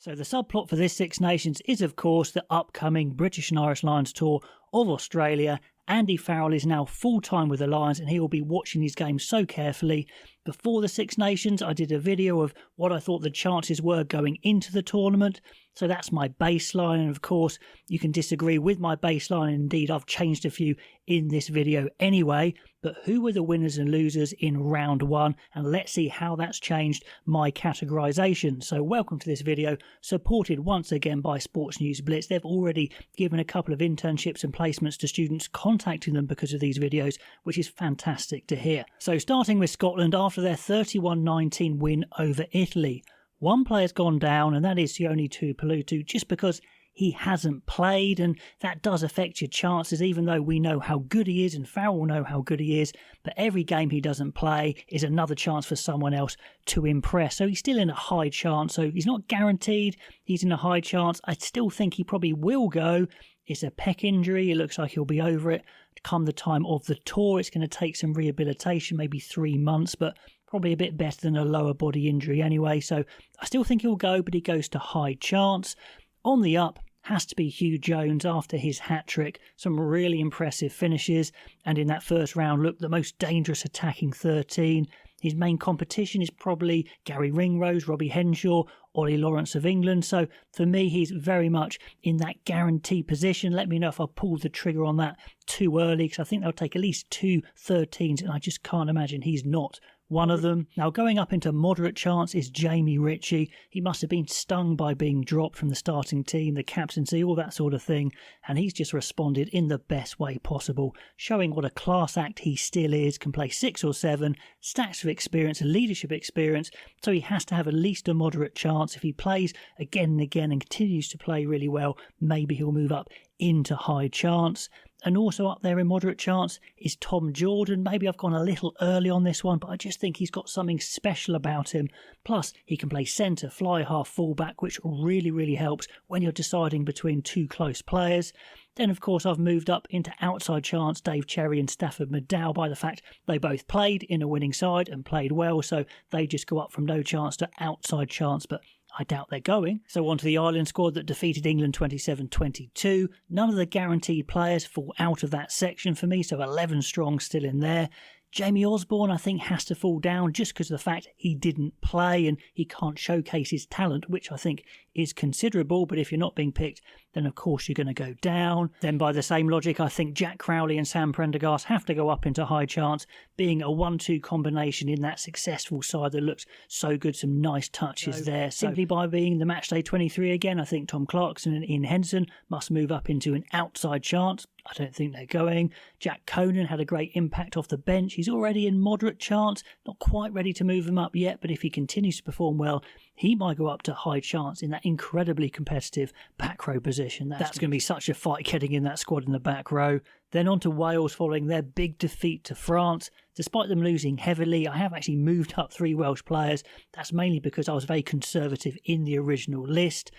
So the subplot for this Six Nations is, of course, the upcoming British and Irish Lions tour of Australia. Andy Farrell is now full-time with the Lions and he will be watching these games so carefully. Before the Six Nations, I did a video of what I thought the chances were going into the tournament. So that's my baseline, and of course you can disagree with my baseline, and indeed I've changed a few in this video anyway. But who were the winners and losers in round one, and let's see how that's changed my categorisation. So welcome to this video, supported once again by Sports News Blitz. They've already given a couple of internships and placements to students contacting them because of these videos, which is fantastic to hear. So starting with Scotland, after their 31-19 win over Italy, one player's gone down, and that is Sione Tuipulotu, just because he hasn't played, and that does affect your chances, even though we know how good he is and Farrell will know how good he is. But every game he doesn't play is another chance for someone else to impress. So he's still in a high chance. So he's not guaranteed. He's in a high chance. I still think he probably will go. It's a pec injury. It looks like he'll be over it come the time of the tour. It's going to take some rehabilitation, maybe 3 months, but probably a bit better than a lower body injury anyway. So I still think he'll go, but he goes to high chance. On the up has to be Hugh Jones after his hat-trick. Some really impressive finishes, and in that first round, look, the most dangerous attacking 13. His main competition is probably Gary Ringrose, Robbie Henshaw, Ollie Lawrence of England. So for me, he's very much in that guarantee position. Let me know if I pulled the trigger on that too early, because I think they'll take at least 2 13s, and I just can't imagine he's not one of them. Now, going up into moderate chance is Jamie Ritchie. He must have been stung by being dropped from the starting team, the captaincy, all that sort of thing, and he's just responded in the best way possible, showing what a class act he still is, can play 6 or 7, stacks of experience and leadership experience, so he has to have at least a moderate chance. If he plays again and again and continues to play really well, maybe he'll move up into high chance. And also up there in moderate chance is Tom Jordan. Maybe I've gone a little early on this one, but I just think he's got something special about him. Plus, he can play centre, fly half, fullback, which really, really helps when you're deciding between two close players. Then, of course, I've moved up into outside chance Dave Cherry and Stafford McDowell by the fact they both played in a winning side and played well, so they just go up from no chance to outside chance, but I doubt they're going. So on to the Ireland squad that defeated England 27-22. None of the guaranteed players fall out of that section for me, so 11 strong still in there. Jamie Osborne, I think, has to fall down just because of the fact he didn't play and he can't showcase his talent, which I think is considerable. But if you're not being picked, then of course you're going to go down. Then by the same logic, I think Jack Crowley and Sam Prendergast have to go up into high chance, being a 1-2 combination in that successful side that looks so good. Some nice touches there. Simply by being the matchday 23 again, I think Tom Clarkson and Ian Henson must move up into an outside chance. I don't think they're going. Jack Conan had a great impact off the bench. He's already in moderate chance, not quite ready to move him up yet, but if he continues to perform well, he might go up to high chance in that incredibly competitive back row position. That's going to be such a fight getting in that squad in the back row. Then on to Wales following their big defeat to France. Despite them losing heavily, I have actually moved up 3 Welsh players. That's mainly because I was very conservative in the original list.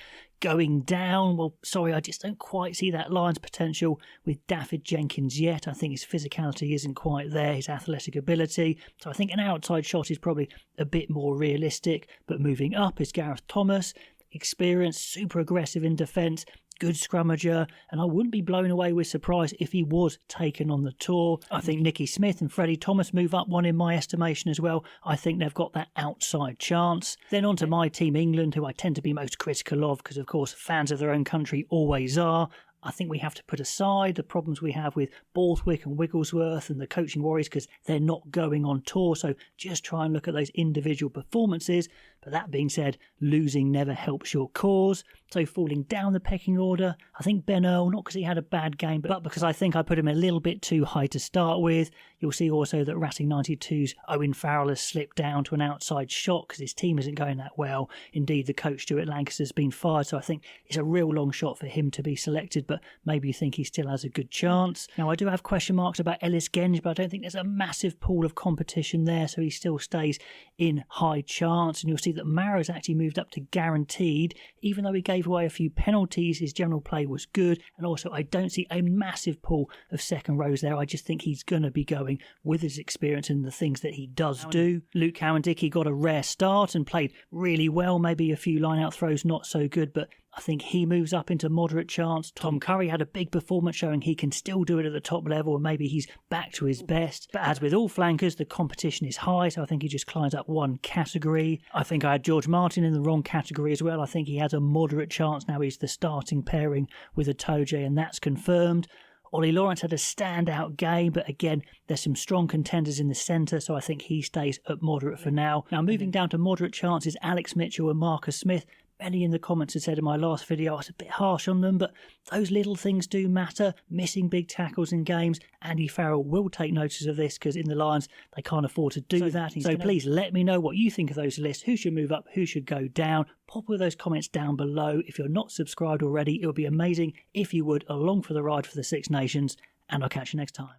Going down, well, sorry, I just don't quite see that Lions potential with David Jenkins yet. I think his physicality isn't quite there, his athletic ability. So I think an outside shot is probably a bit more realistic. But moving up is Gareth Thomas. Experienced, super aggressive in defence, good scrummager, and I wouldn't be blown away with surprise if he was taken on the tour. I think Nicky Smith and Freddie Thomas move up one in my estimation as well. I think they've got that outside chance. Then on to my team England, who I tend to be most critical of because, of course, fans of their own country always are. I think we have to put aside the problems we have with Borthwick and Wigglesworth and the coaching worries because they're not going on tour. So just try and look at those individual performances. But that being said, losing never helps your cause. So falling down the pecking order, I think Ben Earl, not because he had a bad game, but because I think I put him a little bit too high to start with. You'll see also that Racing 92's Owen Farrell has slipped down to an outside shot because his team isn't going that well. Indeed, the coach Stuart Lancaster has been fired, so I think it's a real long shot for him to be selected. But but maybe you think he still has a good chance. Now, I do have question marks about Ellis Genge, but I don't think there's a massive pool of competition there, so he still stays in high chance. And you'll see that Mara's actually moved up to guaranteed. Even though he gave away a few penalties, his general play was good. And also, I don't see a massive pool of second rows there. I just think he's going to be going with his experience and the things that he does do. Luke Cowan-Dickey got a rare start and played really well. Maybe a few line-out throws not so good, but I think he moves up into moderate chance. Tom Curry had a big performance showing he can still do it at the top level, and maybe he's back to his best. But as with all flankers, the competition is high, so I think he just climbs up one category. I think I had George Martin in the wrong category as well. I think he has a moderate chance now. He's the starting pairing with Itoje, and that's confirmed. Ollie Lawrence had a standout game, but again, there's some strong contenders in the centre, so I think he stays at moderate for now. Now, moving down to moderate chances, Alex Mitchell and Marcus Smith. Many in the comments had said in my last video I was a bit harsh on them, but those little things do matter. Missing big tackles in games. Andy Farrell will take notice of this because in the Lions they can't afford to do that. So please let me know what you think of those lists. Who should move up? Who should go down? Pop all those comments down below. If you're not subscribed already, it would be amazing if you would, along for the ride for the Six Nations. And I'll catch you next time.